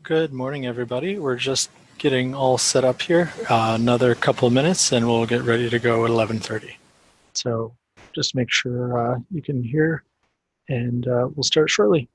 Good morning, everybody. We're just getting all set up here. Another couple of minutes and we'll get ready to go at 11:30. So just make sure you can hear and we'll start shortly.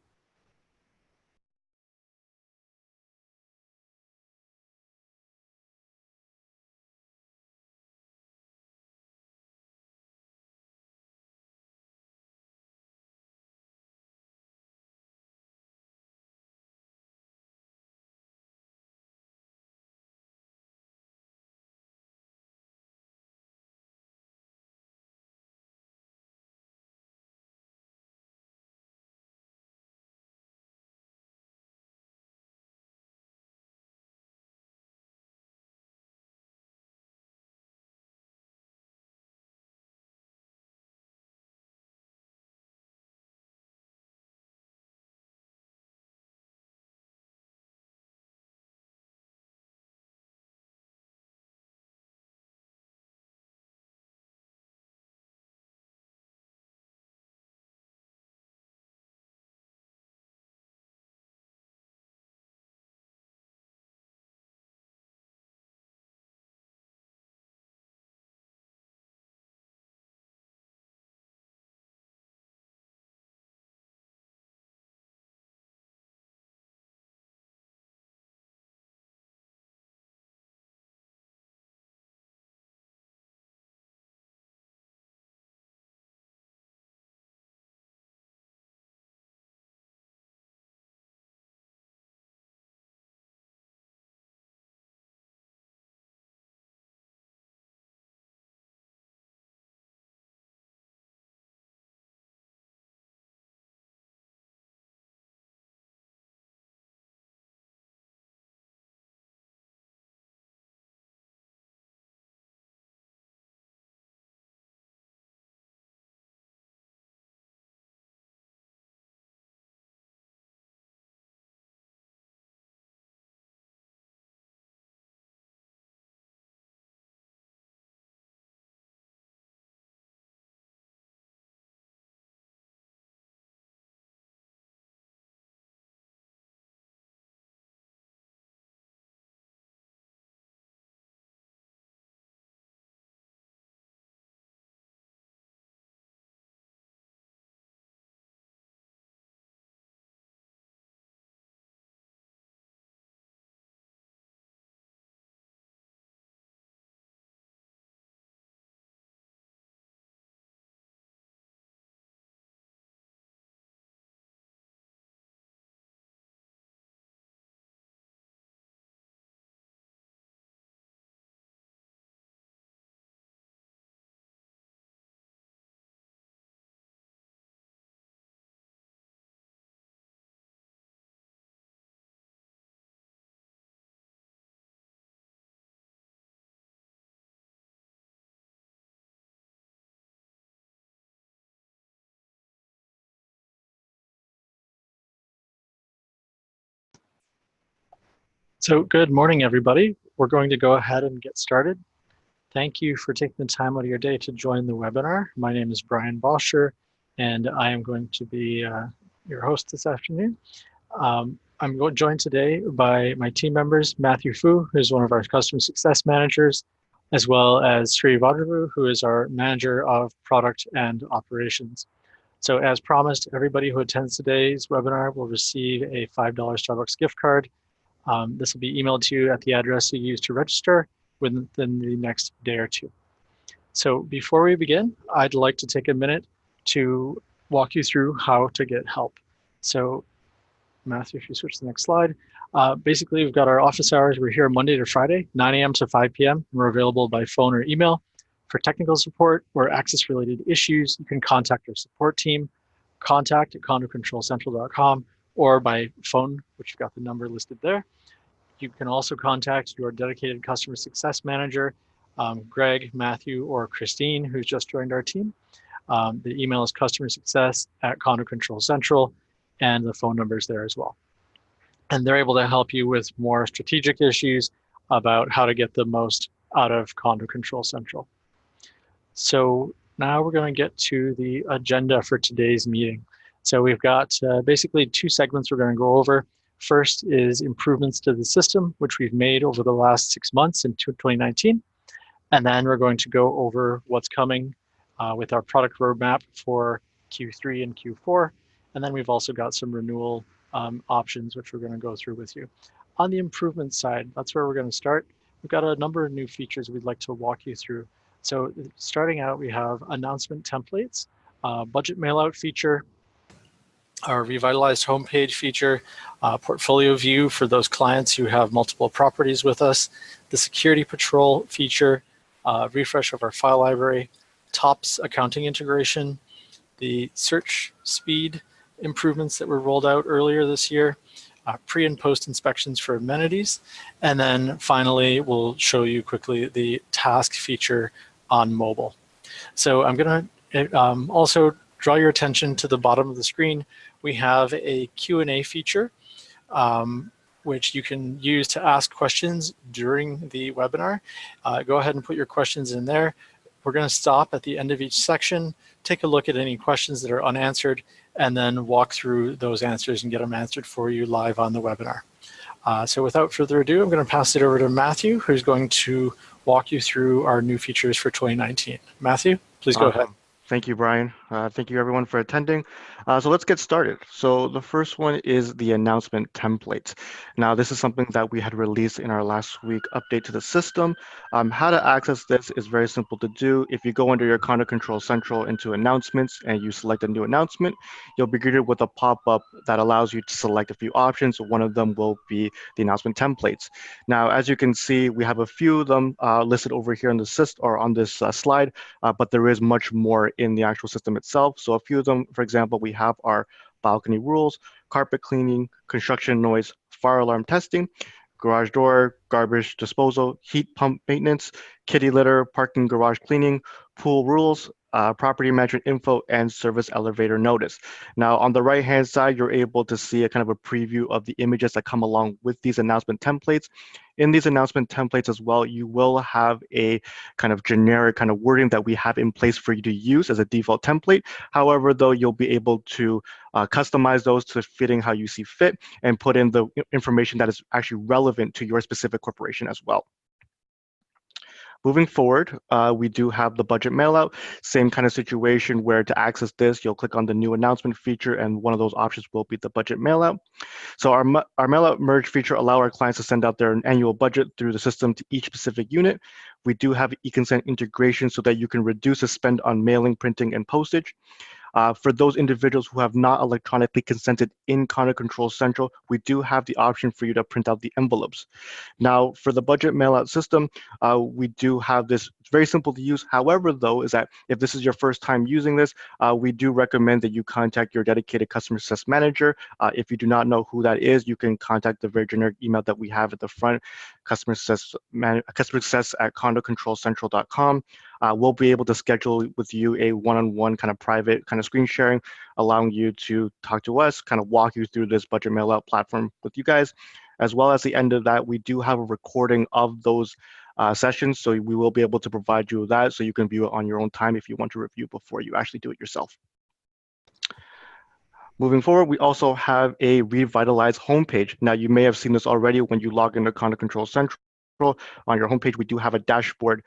So good morning, everybody. We're going to go ahead and get started. Thank you for taking the time out of your day to join the webinar. My name is Brian Boscher, and I am going to be your host this afternoon. I'm joined today by my team members, Matthew Fu, who's one of our customer success managers, as well as Sri Vadravu, who is our manager of product and operations. So as promised, everybody who attends today's webinar will receive a $5 Starbucks gift card. This will be emailed to you at the address you used to register within the next day or two. So before we begin, I'd like to take a minute to walk you through how to get help. So Matthew, if you switch to the next slide. Basically, we've got our office hours. We're here Monday to Friday, 9 a.m. to 5 p.m. We're available by phone or email. For technical support or access-related issues, you can contact our support team, contact@condocontrolcentral.com, or by phone, which you've got the number listed there. You can also contact your dedicated customer success manager, Greg, Matthew, or Christine, who's just joined our team. The email is customersuccess@condocontrolcentral, and the phone number is there as well. And they're able to help you with more strategic issues about how to get the most out of Condo Control Central. So now we're going to get to the agenda for today's meeting. So we've got basically two segments we're going to go over. First is improvements to the system, which we've made over the last 6 months in 2019. And then we're going to go over what's coming with our product roadmap for Q3 and Q4. And then we've also got some renewal options, which we're going to go through with you. On the improvement side, that's where we're going to start. We've got a number of new features we'd like to walk you through. So starting out, we have announcement templates, budget mailout feature, our revitalized homepage feature, portfolio view for those clients who have multiple properties with us, the security patrol feature, refresh of our file library, TOPS accounting integration, the search speed improvements that were rolled out earlier this year, pre and post inspections for amenities, and then finally we'll show you quickly the task feature on mobile. So I'm going to also draw your attention to the bottom of the screen. We have a Q&A feature, which you can use to ask questions during the webinar. Go ahead and put your questions in there. We're going to stop at the end of each section, take a look at any questions that are unanswered, and then walk through those answers and get them answered for you live on the webinar. So without further ado, I'm going to pass it over to Matthew, who's going to walk you through our new features for 2019. Matthew, please go ahead. Thank you, Brian. Thank you, everyone, for attending. So let's get started. So the first one is the announcement template. Now, this is something that we had released in our last week update to the system. How to access this is very simple to do. If you go under your Content Control Central into announcements and you select a new announcement, you'll be greeted with a pop-up that allows you to select a few options. One of them will be the announcement templates. Now, as you can see, we have a few of them listed over here on the system or on this slide, but there is much more in the actual system itself. So a few of them, for example, we have our balcony rules, carpet cleaning, construction noise, fire alarm testing, garage door, garbage disposal, heat pump maintenance, kitty litter, parking garage cleaning, pool rules, property management info, and service elevator notice. Now, on the right-hand side, you're able to see a kind of a preview of the images that come along with these announcement templates. In these announcement templates as well, you will have a kind of generic kind of wording that we have in place for you to use as a default template. However, though, you'll be able to customize those to fitting how you see fit and put in the information that is actually relevant to your specific corporation as well. Moving forward, we do have the budget mailout, same kind of situation where to access this, you'll click on the new announcement feature and one of those options will be the budget mailout. So our mailout merge feature allow our clients to send out their annual budget through the system to each specific unit. We do have e-consent integration so that you can reduce the spend on mailing, printing, and postage. For those individuals who have not electronically consented in Content Control Central, we do have the option for you to print out the envelopes. Now, for the budget mailout system, we do have this. It's very simple to use. However, though, is that if this is your first time using this, we do recommend that you contact your dedicated customer success manager. If you do not know who that is, you can contact the very generic email that we have at the front, customer success at contentcontrolcentral.com. We'll be able to schedule with you a one-on-one kind of private kind of screen sharing, allowing you to talk to us, kind of walk you through this budget mailout platform with you guys. As well as the end of that, we do have a recording of those sessions, so we will be able to provide you with that so you can view it on your own time if you want to review before you actually do it yourself. Moving forward, we also have a revitalized homepage. Now, you may have seen this already when you log into Content Control Central. On your homepage, we do have a dashboard,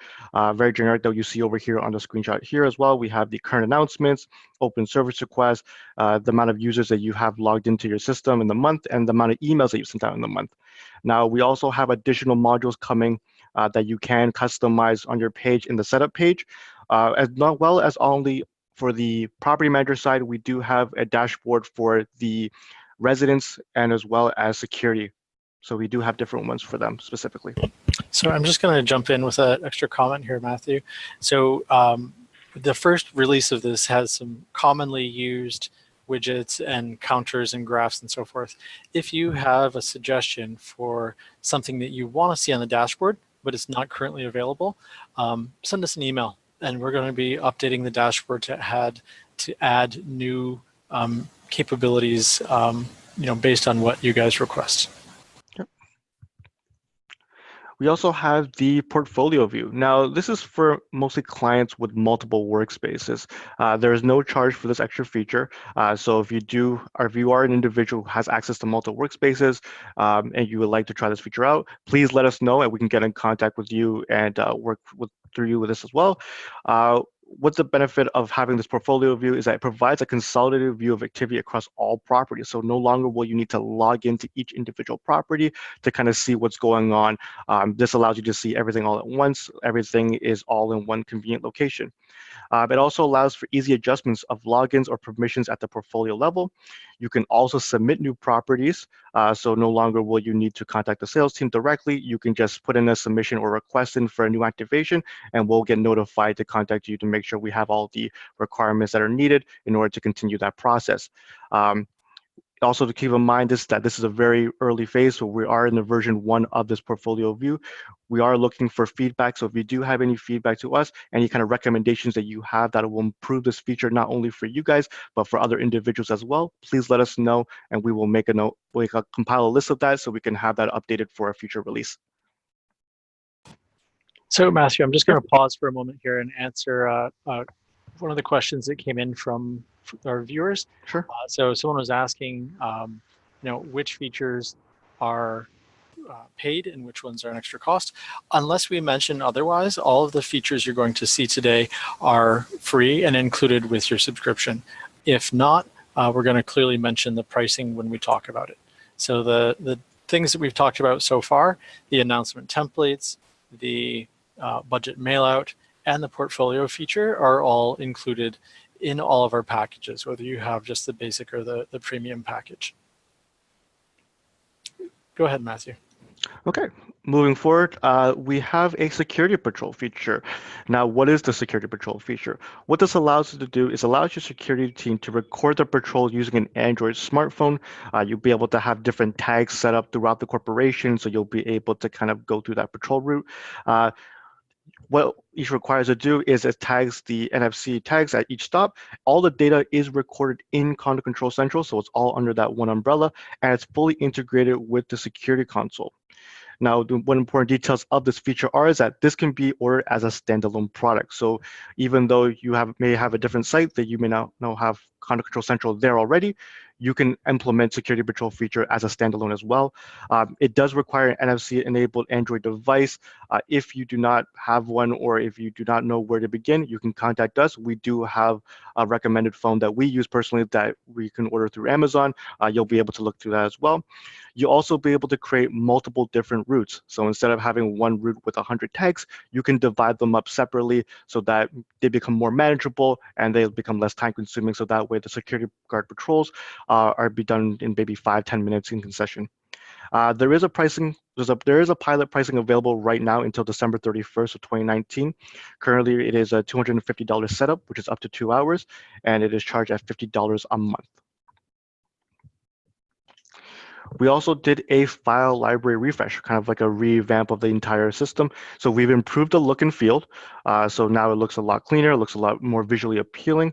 very generic that you see over here on the screenshot here as well. We have the current announcements, open service requests, the amount of users that you have logged into your system in the month, and the amount of emails that you sent out in the month. Now, we also have additional modules coming that you can customize on your page in the setup page, as well as only for the property manager side, we do have a dashboard for the residents and as well as security. So we do have different ones for them specifically. So I'm just going to jump in with an extra comment here, Matthew. So the first release of this has some commonly used widgets and counters and graphs and so forth. If you have a suggestion for something that you want to see on the dashboard, but it's not currently available, send us an email, and we're going to be updating the dashboard to add new capabilities, based on what you guys request. We also have the portfolio view. Now, this is for mostly clients with multiple workspaces. There is no charge for this extra feature. So if you do, or if you are an individual who has access to multiple workspaces and you would like to try this feature out, please let us know and we can get in contact with you and through you with this as well. What's the benefit of having this portfolio view is that it provides a consolidated view of activity across all properties. So no longer will you need to log into each individual property to kind of see what's going on. This allows you to see everything all at once. Everything is all in one convenient location. It also allows for easy adjustments of logins or permissions at the portfolio level. You can also submit new properties, so no longer will you need to contact the sales team directly. You can just put in a submission or request in for a new activation, and we'll get notified to contact you to make sure we have all the requirements that are needed in order to continue that process. Um, Also to keep in mind that this is a very early phase, so we are in the version 1 of this portfolio view. We are looking for feedback, so if you do have any feedback to us, any kind of recommendations that you have that will improve this feature not only for you guys, but for other individuals as well, please let us know, and we will make a note, we can compile a list of that so we can have that updated for a future release. So Matthew, I'm just Sure. going to pause for a moment here and answer one of the questions that came in from our viewers. Sure. So someone was asking, which features are paid and which ones are an extra cost. Unless we mention otherwise, all of the features you're going to see today are free and included with your subscription. If not, we're going to clearly mention the pricing when we talk about it. So the things that we've talked about so far, the announcement templates, the budget mailout, and the portfolio feature are all included in all of our packages, whether you have just the basic or the premium package. Go ahead, Matthew. Okay, moving forward, we have a security patrol feature. Now, what is the security patrol feature? What this allows you to do is allows your security team to record the patrol using an Android smartphone. You'll be able to have different tags set up throughout the corporation, so you'll be able to kind of go through that patrol route. What each requires to do is it tags the NFC tags at each stop. All the data is recorded in Content Control Central, so it's all under that one umbrella, and it's fully integrated with the security console. Now, one important details of this feature is that this can be ordered as a standalone product. So even though you may have a different site that you may not have Content Control Central there already, you can implement Security Patrol feature as a standalone as well. It does require an NFC-enabled Android device. If you do not have one or if you do not know where to begin, you can contact us. We do have a recommended phone that we use personally that we can order through Amazon. You'll be able to look through that as well. You'll also be able to create multiple different routes. So instead of having one route with 100 tags, you can divide them up separately so that they become more manageable and they become less time consuming. So that way the security guard patrols are be done in maybe 5-10 minutes in concession. There is a pilot pricing available right now until December 31st of 2019. Currently, it is a $250 setup, which is up to 2 hours, and it is charged at $50 a month. We also did a file library refresh, kind of like a revamp of the entire system. So we've improved the look and feel. So now it looks a lot cleaner, it looks a lot more visually appealing.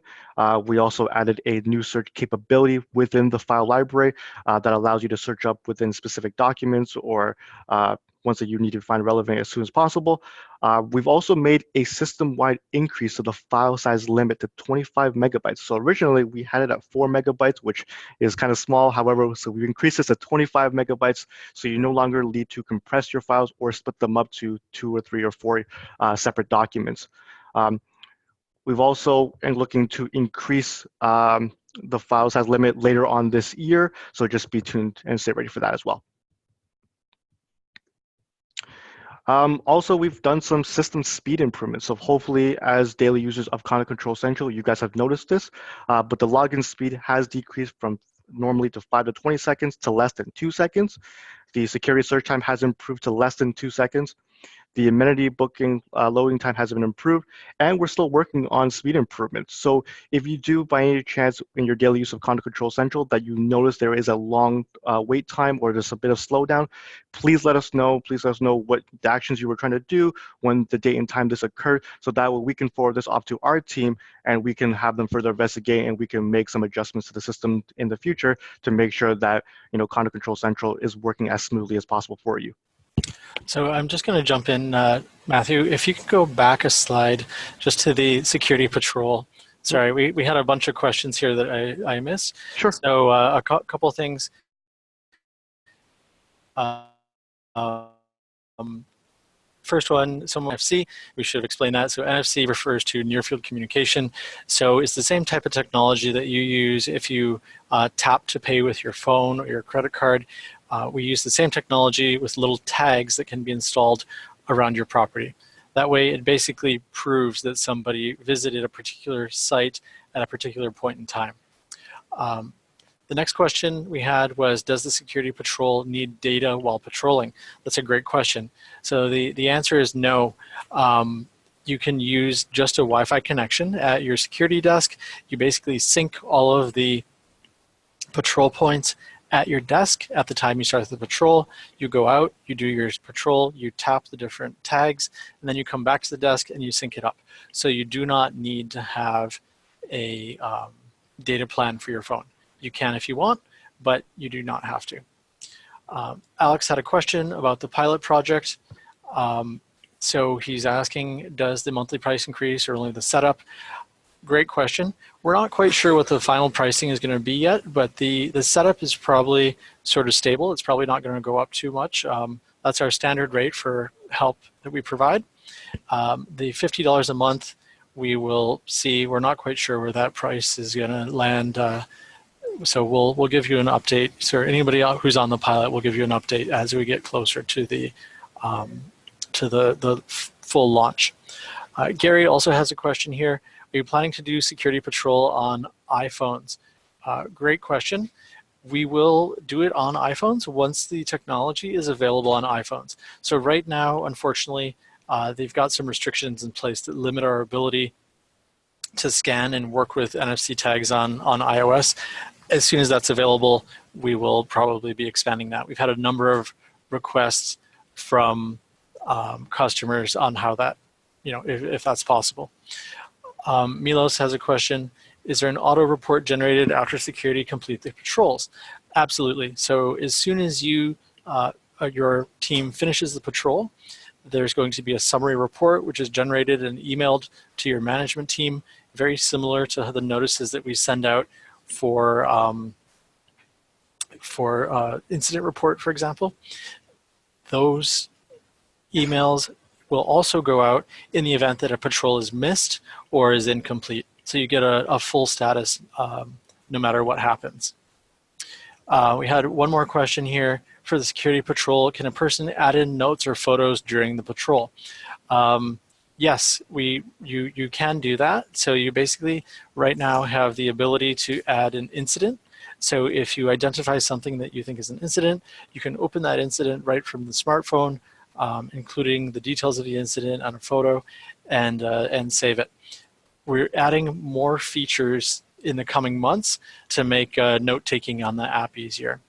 We also added a new search capability within the file library that allows you to search up within specific documents or ones that you need to find relevant as soon as possible. We've also made a system-wide increase to the file size limit to 25 megabytes. So originally we had it at 4 megabytes, which is kind of small. However, so we've increased this to 25 megabytes, so you no longer need to compress your files or split them up to 2 or 3 or 4 separate documents. We've also been looking to increase the file size limit later on this year, so just be tuned and stay ready for that as well. Also, we've done some system speed improvements. So hopefully, as daily users of Content Control Central, you guys have noticed this, but the login speed has decreased from normally to 5 to 20 seconds to less than 2 seconds. The security search time has improved to less than 2 seconds. The amenity booking loading time has been improved, and we're still working on speed improvements. So if you do, by any chance, in your daily use of Content Control Central, that you notice there is a long wait time or there's a bit of slowdown, please let us know. Please let us know what the actions you were trying to do, when the date and time this occurred, so that way we can forward this off to our team and we can have them further investigate and we can make some adjustments to the system in the future to make sure that Content Control Central is working as smoothly as possible for you. So I'm just going to jump in, Matthew. If you could go back a slide just to the security patrol. Yep, Sorry, we had a bunch of questions here that I missed. sure. So couple things. Uh, um, First one, someone NFC, we should explain that. So NFC refers to near field communication. So it's the same type of technology that you use if you tap to pay with your phone or your credit card. We use the same technology with little tags that can be installed around your property. That way it basically proves that somebody visited a particular site at a particular point in time. The next question we had was, does the security patrol need data while patrolling? That's a great question. So the answer is no. You can use just a Wi-Fi connection at your security desk. You basically sync all of the patrol points at your desk at the time you start the patrol. You go out, you do your patrol, you tap the different tags, and then you come back to the desk and you sync it up. So you do not need to have a data plan for your phone. You can if you want, but you do not have to. Alex had a question about the pilot project. So he's asking, does the monthly price increase or only the setup? Great question. We're not quite sure what the final pricing is going to be yet, but the setup is probably sort of stable. It's probably not going to go up too much. That's our standard rate for help that we provide. The $50 a month, we will see. We're not quite sure where that price is going to land. So we'll give you an update. So anybody who's on the pilot, we'll give you an update as we get closer to the full launch. Gary also has a question here. Are you planning to do security patrol on iPhones? Great question. We will do it on iPhones once the technology is available on iPhones. So right now, unfortunately, they've got some restrictions in place that limit our ability to scan and work with NFC tags on iOS. As soon as that's available, we will probably be expanding that. We've had a number of requests from customers on how that, if that's possible. Milos has a question. Is there an auto report generated after security complete the patrols? Absolutely. So as soon as your team finishes the patrol, there's going to be a summary report which is generated and emailed to your management team, very similar to the notices that we send out for incident report, for example. Those emails will also go out in the event that a patrol is missed or is incomplete. So you get a full status no matter what happens. We had one more question here. For the security patrol, can a person add in notes or photos during the patrol? Yes, you can do that. So you basically right now have the ability to add an incident. So if you identify something that you think is an incident, you can open that incident right from the smartphone, including the details of the incident on a photo, and save it. We're adding more features in the coming months to make note-taking on the app easier.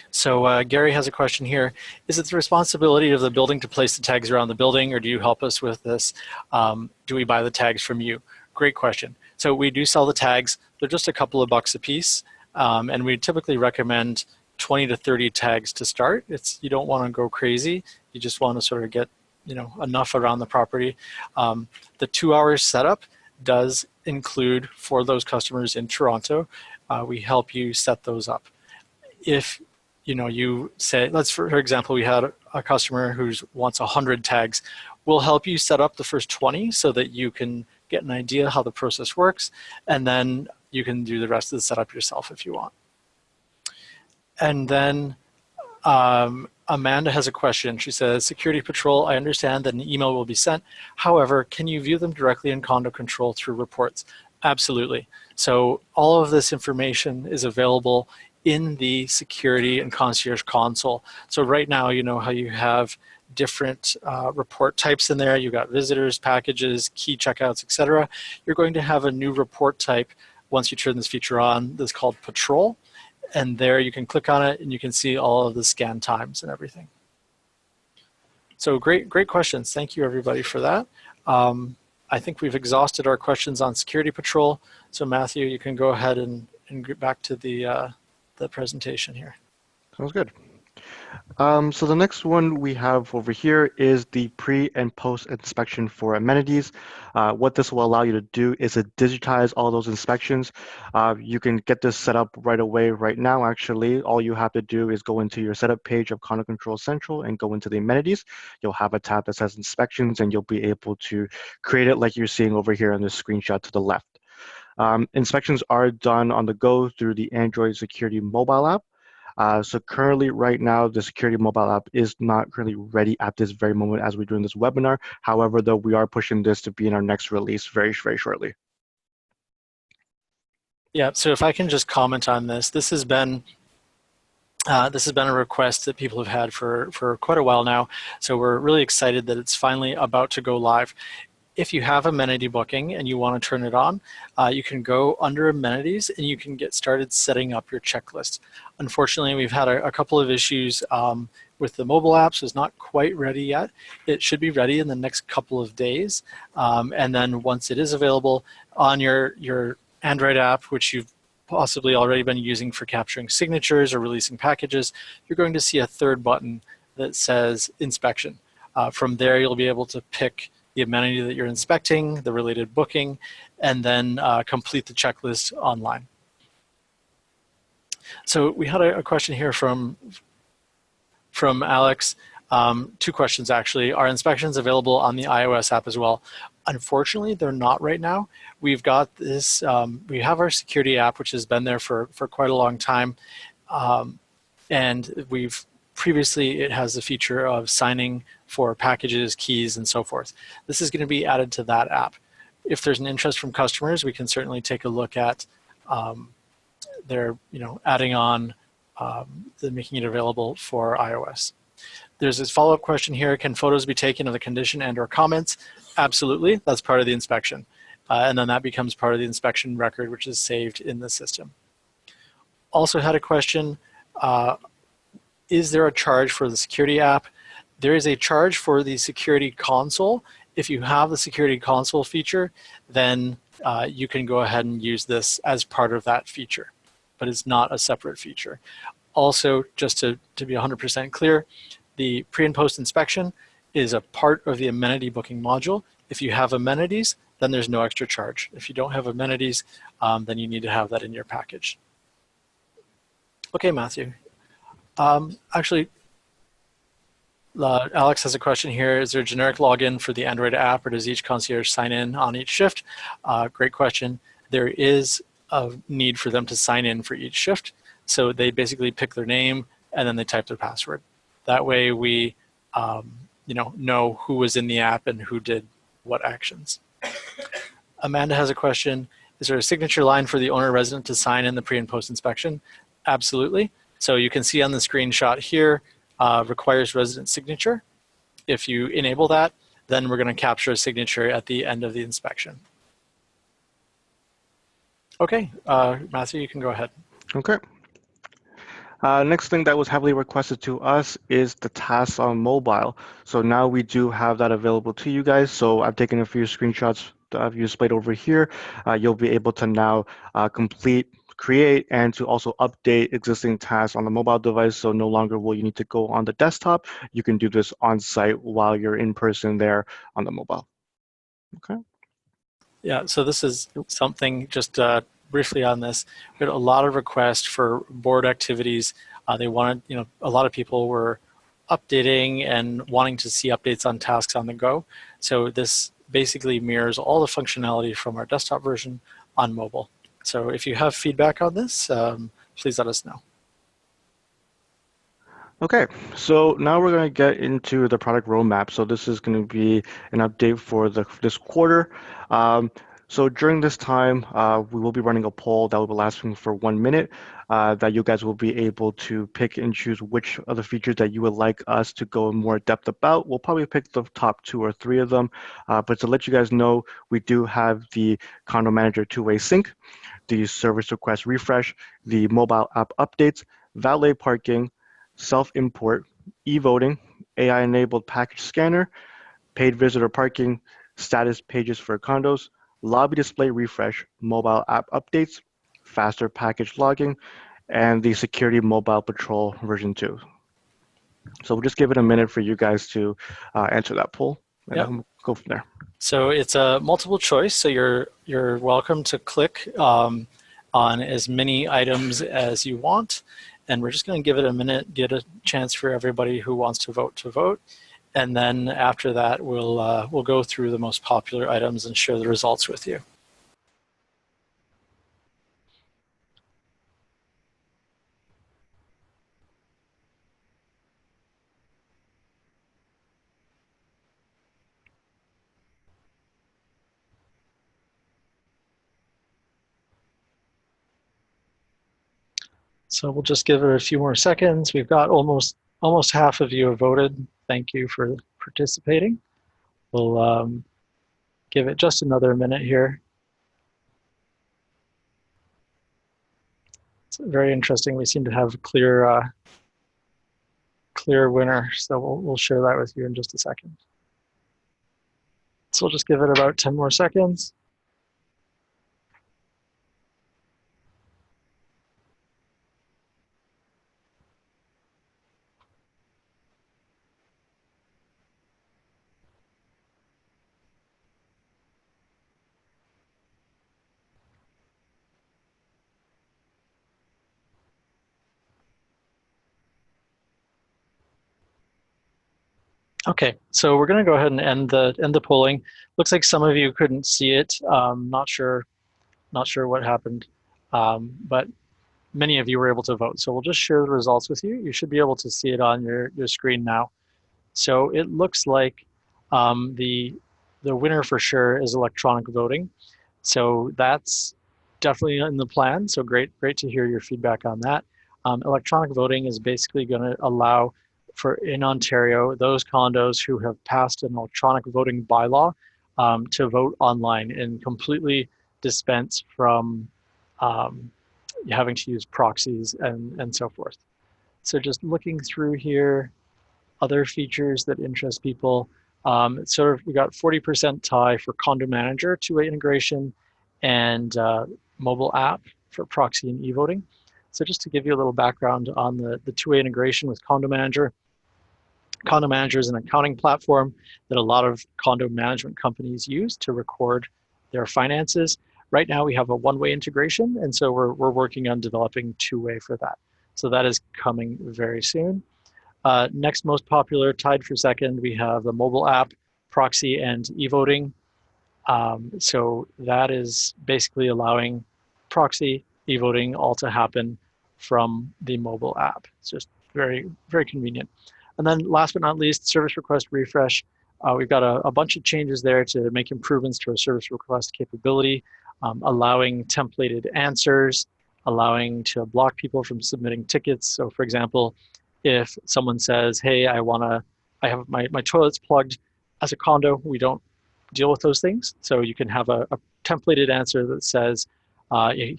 So Gary has a question here. Is it the responsibility of the building to place the tags around the building, or do you help us with this? Do we buy the tags from you? Great question. So we do sell the tags. They're just a couple of bucks a piece, and we typically recommend 20 to 30 tags to start. You don't want to go crazy. You just want to sort of get enough around the property. The 2-hour setup does include, for those customers in Toronto, we help you set those up. If you say, for example, we had a customer who wants 100 tags. We'll help you set up the first 20 so that you can get an idea how the process works, and then you can do the rest of the setup yourself if you want. And then Amanda has a question. She says, security patrol, I understand that an email will be sent. However, can you view them directly in condo control through reports? Absolutely. So all of this information is available in the security and concierge console. So right now, you know how you have different report types in there. You've got visitors, packages, key checkouts, etc. You're going to have a new report type once you turn this feature on that's called Patrol. And there you can click on it and you can see all of the scan times and everything. So great questions. Thank you everybody for that. I think we've exhausted our questions on security patrol. So Matthew, you can go ahead and get back to the presentation here. Sounds good. So the next one we have over here is the pre and post inspection for amenities. What this will allow you to do is to digitize all those inspections. You can get this set up right away, right now, actually. All you have to do is go into your setup page of Condo Control Central and go into the amenities. You'll have a tab that says inspections, and you'll be able to create it like you're seeing over here on this screenshot to the left. Inspections are done on the go through the Android Security mobile app. So currently, right now, the security mobile app is not currently ready at this very moment as we're doing this webinar. However, though, we are pushing this to be in our next release very, very shortly. Yeah, so if I can just comment on this, this has been a request that people have had for quite a while now. So we're really excited that it's finally about to go live. If you have amenity booking and you want to turn it on, you can go under amenities and you can get started setting up your checklist. Unfortunately, we've had a couple of issues with the mobile apps. It's not quite ready yet. It should be ready in the next couple of days. And then once it is available on your Android app, which you've possibly already been using for capturing signatures or releasing packages, you're going to see a third button that says inspection. From there, you'll be able to pick the amenity that you're inspecting, the related booking, and then complete the checklist online. So we had a question here from Alex. Two questions actually. Are inspections available on the iOS app as well? Unfortunately, they're not right now. We've got this, we have our security app, which has been there for quite a long time. And we've previously, it has the feature of signing for packages, keys, and so forth. This is going to be added to that app. If there's an interest from customers, we can certainly take a look at their, adding on, making it available for iOS. There's this follow-up question here. Can photos be taken of the condition and or comments? Absolutely. That's part of the inspection. And then that becomes part of the inspection record, which is saved in the system. Also had a question, is there a charge for the security app? There is a charge for the security console. If you have the security console feature, then you can go ahead and use this as part of that feature, but it's not a separate feature. Also, just to be 100% clear, the pre and post inspection is a part of the amenity booking module. If you have amenities, then there's no extra charge. If you don't have amenities, then you need to have that in your package. Okay, Matthew. Actually, Alex has a question here. Is there a generic login for the Android app, or does each concierge sign in on each shift? Great question. There is a need for them to sign in for each shift. So they basically pick their name and then they type their password. That way we know who was in the app and who did what actions. Amanda has a question. Is there a signature line for the owner resident to sign in the pre and post inspection? Absolutely. So you can see on the screenshot here, requires resident signature. If you enable that, then we're going to capture a signature at the end of the inspection. Okay, Matthew, you can go ahead. Okay. Next thing that was heavily requested to us is the tasks on mobile. So now we do have that available to you guys. So I've taken a few screenshots that I've displayed over here. You'll be able to now create, and to also update existing tasks on the mobile device. So no longer will you need to go on the desktop. You can do this on site while you're in person there on the mobile. Okay. Yeah, so this is something, just briefly on this, we had a lot of requests for board activities. They wanted, a lot of people were updating and wanting to see updates on tasks on the go. So this basically mirrors all the functionality from our desktop version on mobile. So if you have feedback on this, please let us know. Okay, so now we're going to get into the product roadmap. So this is going to be an update for this quarter. So during this time, we will be running a poll that will be lasting for 1 minute that you guys will be able to pick and choose which of the features that you would like us to go in more depth about. We'll probably pick the top 2 or 3 of them. But to let you guys know, we do have the Condo Manager two-way sync, the service request refresh, the mobile app updates, valet parking, self-import, e-voting, AI-enabled package scanner, paid visitor parking, status pages for condos, lobby display refresh, mobile app updates, faster package logging, and the security mobile patrol version 2. So we'll just give it a minute for you guys to answer that poll, and Yep. then we'll go from there. So it's a multiple choice. So you're welcome to click on as many items as you want, and we're just going to give it a minute, get a chance for everybody who wants to vote, and then after that we'll go through the most popular items and share the results with you. So we'll just give it a few more seconds. We've got almost half of you have voted. Thank you for participating. We'll give it just another minute here. It's very interesting. We seem to have a clear winner, so we'll share that with you in just a second. So we'll just give it about 10 more seconds. Okay, so we're going to go ahead and end the polling. Looks like some of you couldn't see it. Not sure what happened, but many of you were able to vote. So we'll just share the results with you. You should be able to see it on your screen now. So it looks like the winner for sure is electronic voting. So that's definitely in the plan. So great to hear your feedback on that. Electronic voting is basically going to allow for in Ontario those condos who have passed an electronic voting bylaw to vote online and completely dispense from having to use proxies and so forth. So just looking through here, other features that interest people. It's sort of, we got 40% tie for Condo Manager two-way integration and mobile app for proxy and e-voting. So just to give you a little background on the two-way integration with Condo Manager. Condo Manager is an accounting platform that a lot of condo management companies use to record their finances. Right now we have a one-way integration, and so we're working on developing two-way for that. So that is coming very soon. Next most popular, tied for second, we have the mobile app, proxy, and e-voting. So that is basically allowing proxy, e-voting all to happen from the mobile app. It's just very, very convenient. And then last but not least, service request refresh. We've got a bunch of changes there to make improvements to our service request capability, allowing templated answers, allowing to block people from submitting tickets. So for example, if someone says, hey, I have my toilet's plugged as a condo, we don't deal with those things. So you can have a templated answer that says,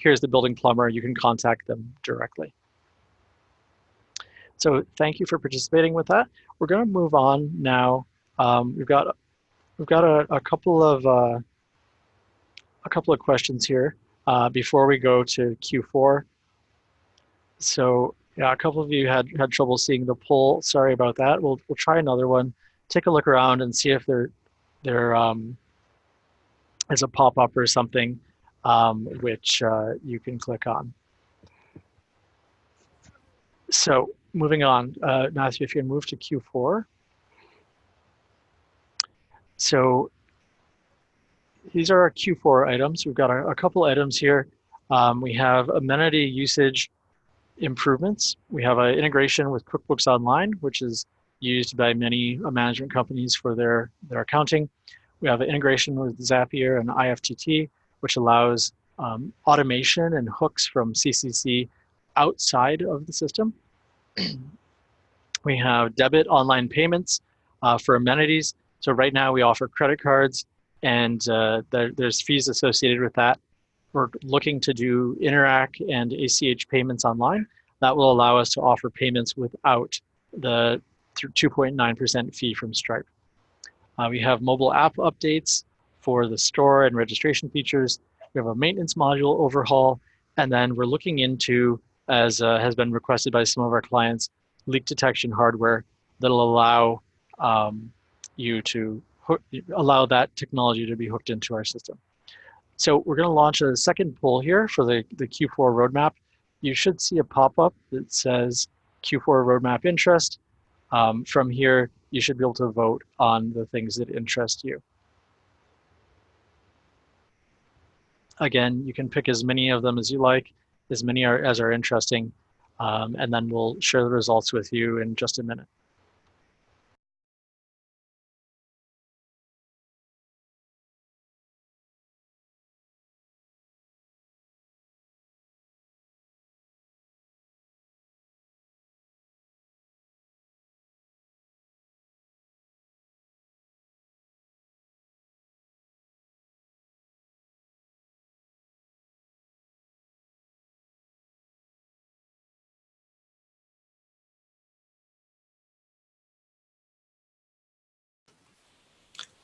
here's the building plumber, you can contact them directly. So thank you for participating with that. We're going to move on now. We've got a couple of questions here before we go to Q4. So yeah, a couple of you had trouble seeing the poll. Sorry about that. We'll try another one. Take a look around and see if there is a pop-up or something which you can click on. So moving on, Matthew, if you can move to Q4. So these are our Q4 items. We've got a couple items here. We have amenity usage improvements. We have an integration with QuickBooks Online, which is used by many management companies for their accounting. We have an integration with Zapier and IFTT, which allows automation and hooks from CCC outside of the system. We have debit online payments for amenities. So right now we offer credit cards, and there's fees associated with that. We're looking to do Interac and ACH payments online. That will allow us to offer payments without the 2.9% fee from Stripe. We have mobile app updates for the store and registration features. We have a maintenance module overhaul, and then we're looking into, as has been requested by some of our clients, leak detection hardware that'll allow you to allow that technology to be hooked into our system. So we're going to launch a second poll here for the Q4 roadmap. You should see a pop-up that says Q4 roadmap interest. From here, you should be able to vote on the things that interest you. Again, you can pick as many of them as you like, as many as are interesting, and then we'll share the results with you in just a minute.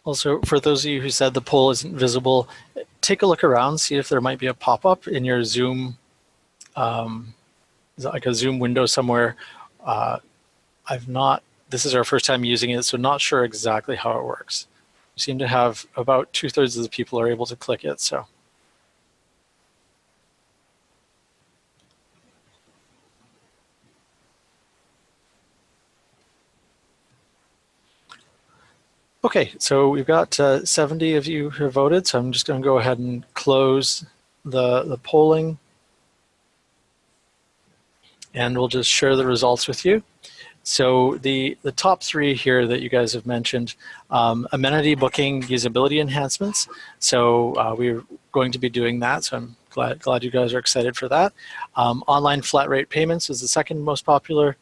Also, for those of you who said the poll isn't visible, take a look around, see if there might be a pop-up in your Zoom, like a Zoom window somewhere. This is our first time using it, so not sure exactly how it works. We seem to have about 2/3 of the people are able to click it, so. Okay, so we've got 70 of you who have voted, so I'm just going to go ahead and close the polling. And we'll just share the results with you. So the top three here that you guys have mentioned, amenity booking usability enhancements. So we're going to be doing that, so I'm glad you guys are excited for that. Online flat rate payments is the second most popular.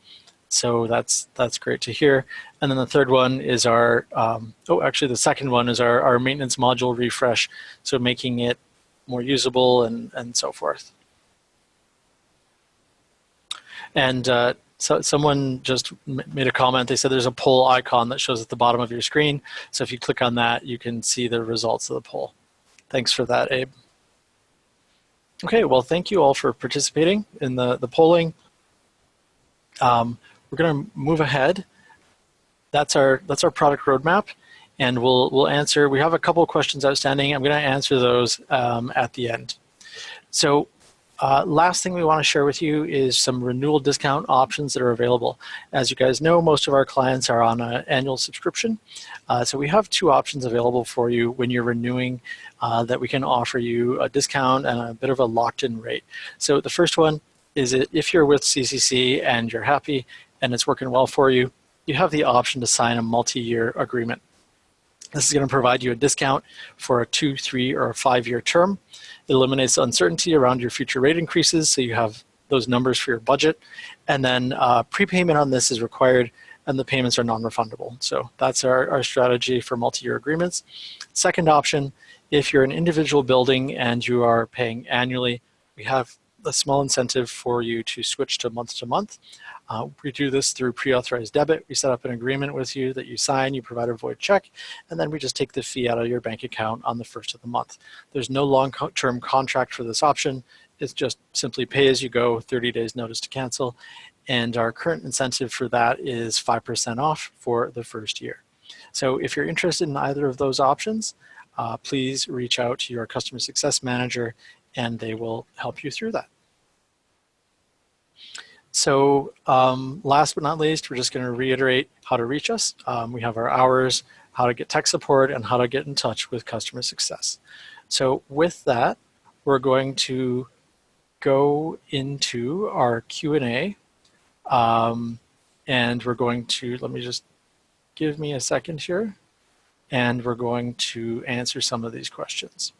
So that's great to hear. And then the third one is our, actually the second one is our maintenance module refresh. So making it more usable and so forth. And so someone just made a comment. They said there's a poll icon that shows at the bottom of your screen. So if you click on that, you can see the results of the poll. Thanks for that, Abe. Okay, well, thank you all for participating in the polling. We're going to move ahead. That's our product roadmap, and we'll answer. We have a couple of questions outstanding. I'm going to answer those at the end. So last thing we want to share with you is some renewal discount options that are available. As you guys know, most of our clients are on an annual subscription. So we have two options available for you when you're renewing that we can offer you a discount and a bit of a locked-in rate. So the first one is if you're with CCC and you're happy and it's working well for you, you have the option to sign a multi-year agreement. This is going to provide you a discount for a 2, 3, or a 5-year term. It eliminates uncertainty around your future rate increases, so you have those numbers for your budget. And then prepayment on this is required, and the payments are non-refundable. So that's our strategy for multi-year agreements. Second option, if you're an individual building and you are paying annually, we have a small incentive for you to switch to month. We do this through pre-authorized debit. We set up an agreement with you that you sign, you provide a void check, and then we just take the fee out of your bank account on the first of the month. There's no long-term contract for this option. It's just simply pay as you go, 30 days notice to cancel. And our current incentive for that is 5% off for the first year. So if you're interested in either of those options, please reach out to your customer success manager and they will help you through that. So last but not least, we're just going to reiterate how to reach us. We have our hours, how to get tech support, and how to get in touch with customer success. So with that, we're going to go into our Q&A. And we're going to, let me just give me a second here. And we're going to answer some of these questions.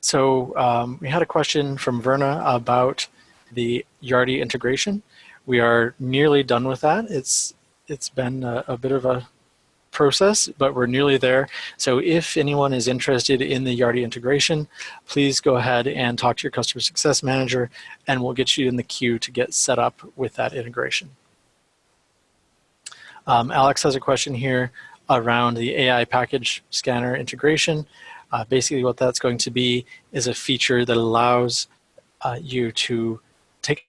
So we had a question from Verna about the Yardi integration. We are nearly done with that. It's been a bit of a process, but we're nearly there. So if anyone is interested in the Yardi integration, please go ahead and talk to your customer success manager and we'll get you in the queue to get set up with that integration. Alex has a question here around the AI package scanner integration. Basically what that's going to be is a feature that allows you to take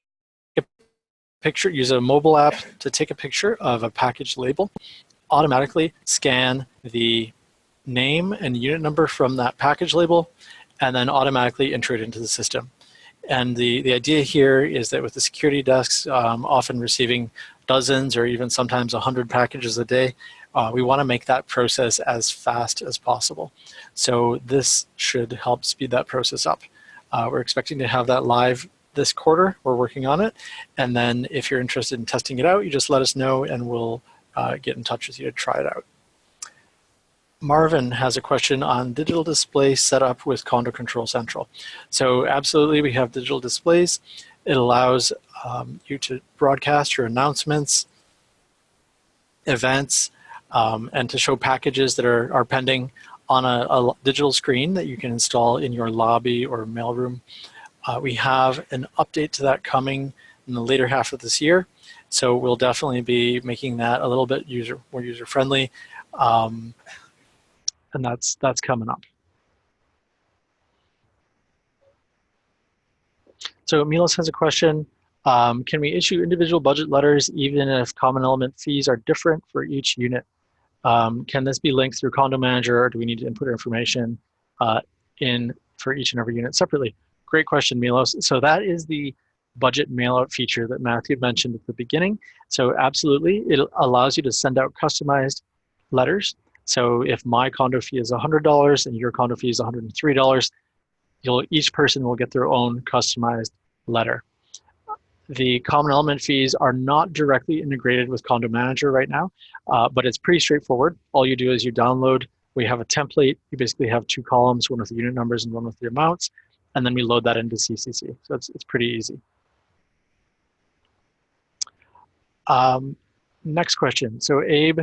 a picture, use a mobile app to take a picture of a package label, automatically scan the name and unit number from that package label, and then automatically enter it into the system. And the idea here is that with the security desks often receiving dozens or even sometimes 100 packages a day, we want to make that process as fast as possible. So this should help speed that process up. We're expecting to have that live this quarter. We're working on it. And then if you're interested in testing it out, you just let us know and we'll get in touch with you to try it out. Marvin has a question on digital display setup with Condo Control Central. So absolutely, we have digital displays. It allows you to broadcast your announcements, events, and to show packages that are pending on a digital screen that you can install in your lobby or mailroom. We have an update to that coming in the later half of this year. So we'll definitely be making that a little bit more user-friendly. And that's coming up. So Milos has a question. Can we issue individual budget letters even if common element fees are different for each unit? Can this be linked through Condo Manager, or do we need to input information in for each and every unit separately? Great question, Milos. So that is the budget mailout feature that Matthew mentioned at the beginning. So absolutely, it allows you to send out customized letters. So if my condo fee is $100 and your condo fee is $103, each person will get their own customized letter. The common element fees are not directly integrated with Condo Manager right now, but it's pretty straightforward. All you do is you download, we have a template. You basically have two columns, one with the unit numbers and one with the amounts, and then we load that into CCC. So it's pretty easy. Next question. So Abe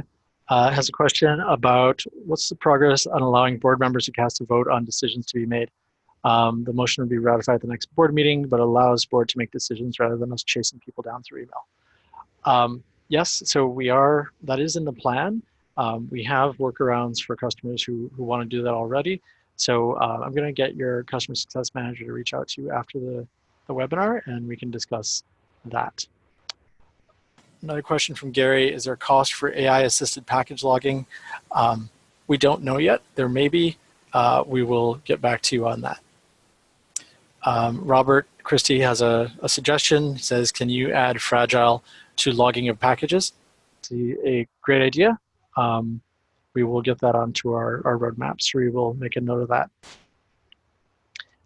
has a question about what's the progress on allowing board members to cast a vote on decisions to be made. The motion would be ratified at the next board meeting, but allows board to make decisions rather than us chasing people down through email. Yes, so that is in the plan. We have workarounds for customers who want to do that already. So I'm going to get your customer success manager to reach out to you after the webinar, and we can discuss that. Another question from Gary, is there a cost for AI-assisted package logging? We don't know yet. There may be. We will get back to you on that. Robert Christie has a suggestion. He says, can you add Fragile to logging of packages? It's a great idea. We will get that onto our roadmap, so we will make a note of that.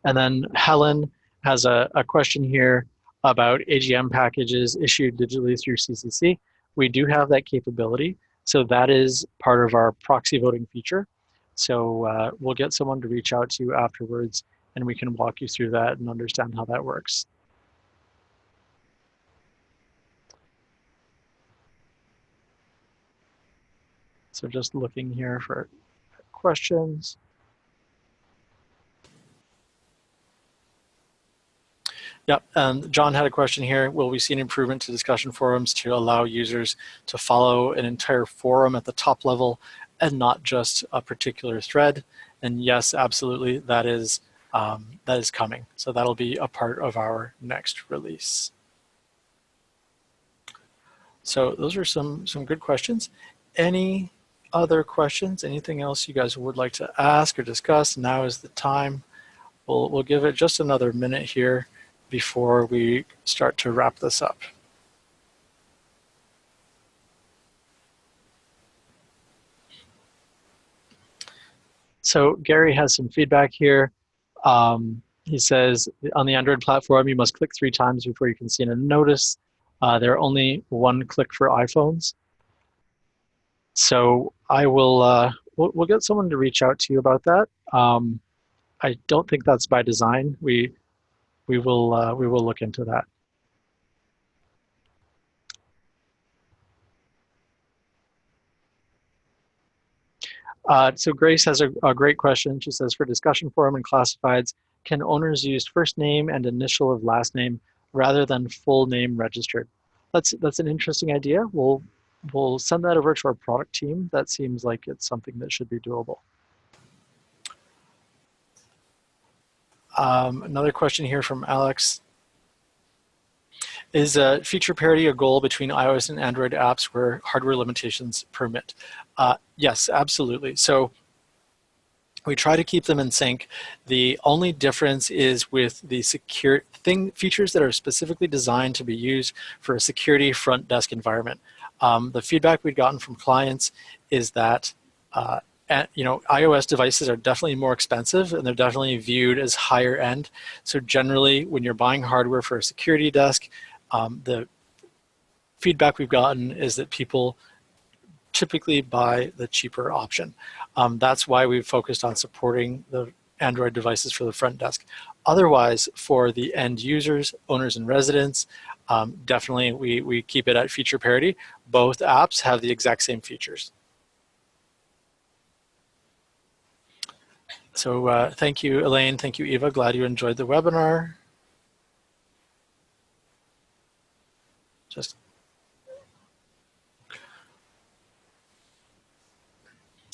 And then Helen has a question here about AGM packages issued digitally through CCC. We do have that capability. So that is part of our proxy voting feature. So we'll get someone to reach out to you afterwards, and we can walk you through that and understand how that works. So just looking here for questions. Yep, and John had a question here. Will we see an improvement to discussion forums to allow users to follow an entire forum at the top level and not just a particular thread? And yes, absolutely, that is coming. So that'll be a part of our next release. So those are some good questions. Any other questions? Anything else you guys would like to ask or discuss? Now is the time. We'll give it just another minute here before we start to wrap this up. So Gary has some feedback here. He says, on the Android platform, you must click 3 times before you can see a notice. There are only 1 click for iPhones. So I will, we'll get someone to reach out to you about that. I don't think that's by design. We will look into that. So Grace has a great question. She says, for discussion forum and classifieds, can owners use first name and initial of last name rather than full name registered? That's an interesting idea. We'll send that over to our product team. That seems like it's something that should be doable. Another question here from Alex. Is feature parity a goal between iOS and Android apps where hardware limitations permit? Yes, absolutely. So we try to keep them in sync. The only difference is with the features that are specifically designed to be used for a security front desk environment. The feedback we've gotten from clients is that iOS devices are definitely more expensive and they're definitely viewed as higher end. So generally, when you're buying hardware for a security desk, the feedback we've gotten is that people typically buy the cheaper option. That's why we've focused on supporting the Android devices for the front desk. Otherwise, for the end users, owners and residents, definitely we keep it at feature parity. Both apps have the exact same features. So thank you, Elaine. Thank you, Eva. Glad you enjoyed the webinar.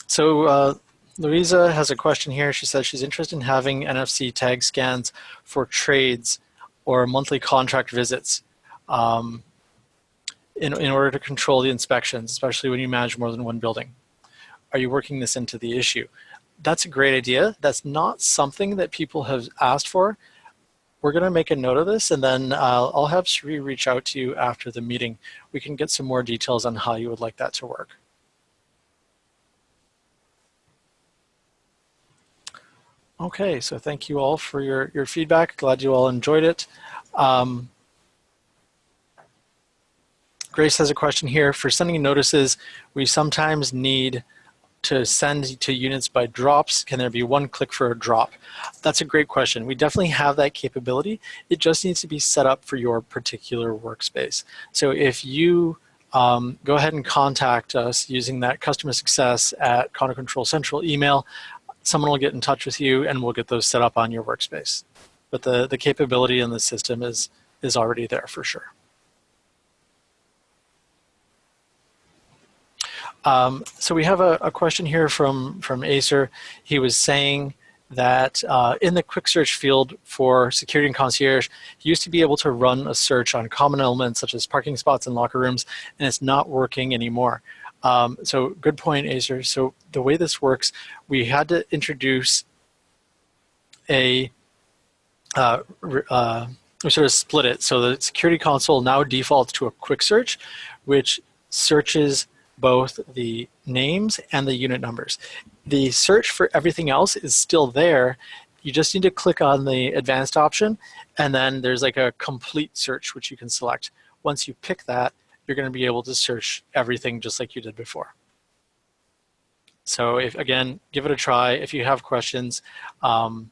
So Louisa has a question here. She says she's interested in having NFC tag scans for trades or monthly contract visits in order to control the inspections, especially when you manage more than one building. Are you working this into the issue? That's a great idea. That's not something that people have asked for. We're going to make a note of this, and then I'll have Sri reach out to you after the meeting. We can get some more details on how you would like that to work. Okay, so thank you all for your feedback. Glad you all enjoyed it. Grace has a question here. For sending notices, we sometimes need to send to units by drops. Can there be one click for a drop? That's a great question. We definitely have that capability. It just needs to be set up for your particular workspace. So if you go ahead and contact us using that customer success at Content Control Central email, someone will get in touch with you and we'll get those set up on your workspace. But the capability in the system is already there for sure. So we have a question here from Acer. He was saying that in the quick search field for security and concierge, he used to be able to run a search on common elements such as parking spots and locker rooms, and it's not working anymore. So good point, Acer. So the way this works, we had to introduce we sort of split it. So the security console now defaults to a quick search, which searches both the names and the unit numbers. The search for everything else is still there. You just need to click on the advanced option, and then there's like a complete search which you can select. Once you pick that, you're going to be able to search everything just like you did before. So again, give it a try. If you have questions, go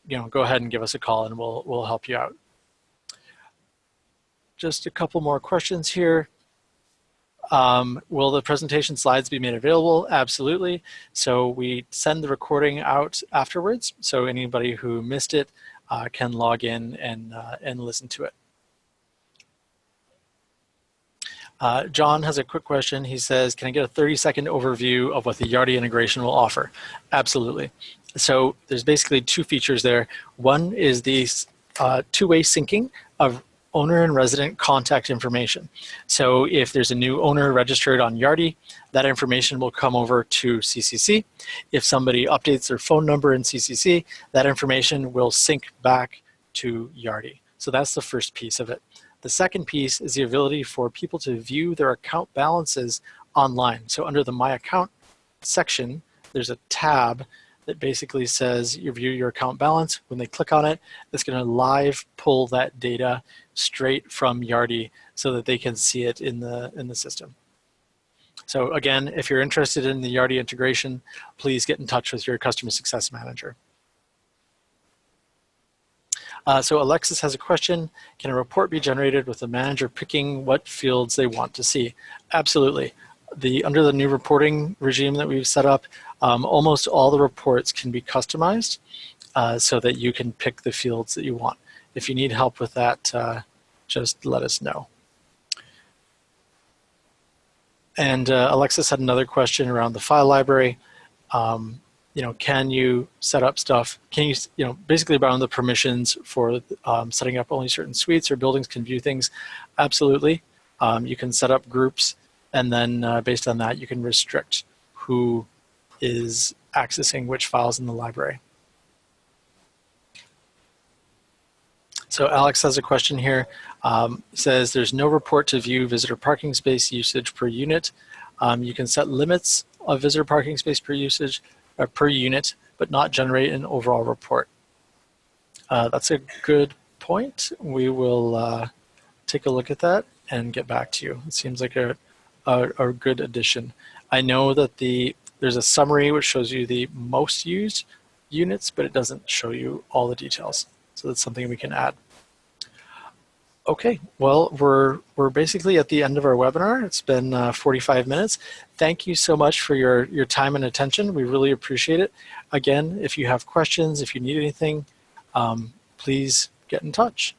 ahead and give us a call and we'll help you out. Just a couple more questions here. Will the presentation slides be made available? Absolutely. So we send the recording out afterwards, so anybody who missed it can log in and listen to it. John has a quick question. He says, can I get a 30-second overview of what the Yardi integration will offer? Absolutely. So there's basically two features there. One is the two-way syncing of owner and resident contact information. So if there's a new owner registered on Yardi, that information will come over to CCC. If somebody updates their phone number in CCC, that information will sync back to Yardi. So that's the first piece of it. The second piece is the ability for people to view their account balances online. So under the My Account section, there's a tab that basically says you view your account balance. When they click on it, it's going to live pull that data straight from Yardi so that they can see it in the system. So again, if you're interested in the Yardi integration, please get in touch with your customer success manager. So Alexis has a question. Can a report be generated with the manager picking what fields they want to see? Absolutely. Under the new reporting regime that we've set up, almost all the reports can be customized so that you can pick the fields that you want. If you need help with that, just let us know. And Alexis had another question around the file library. can you set up stuff? Can you, basically around the permissions for setting up only certain suites or buildings can view things? Absolutely. You can set up groups, and then based on that, you can restrict who is accessing which files in the library. So Alex has a question here. Says there's no report to view visitor parking space usage per unit. You can set limits of visitor parking space per unit, but not generate an overall report. That's a good point. We will take a look at that and get back to you. It seems like a good addition. I know that there's a summary which shows you the most used units, but it doesn't show you all the details. So that's something we can add. Okay, well, we're basically at the end of our webinar. It's been 45 minutes. Thank you so much for your time and attention. We really appreciate it. Again, if you have questions, if you need anything, please get in touch.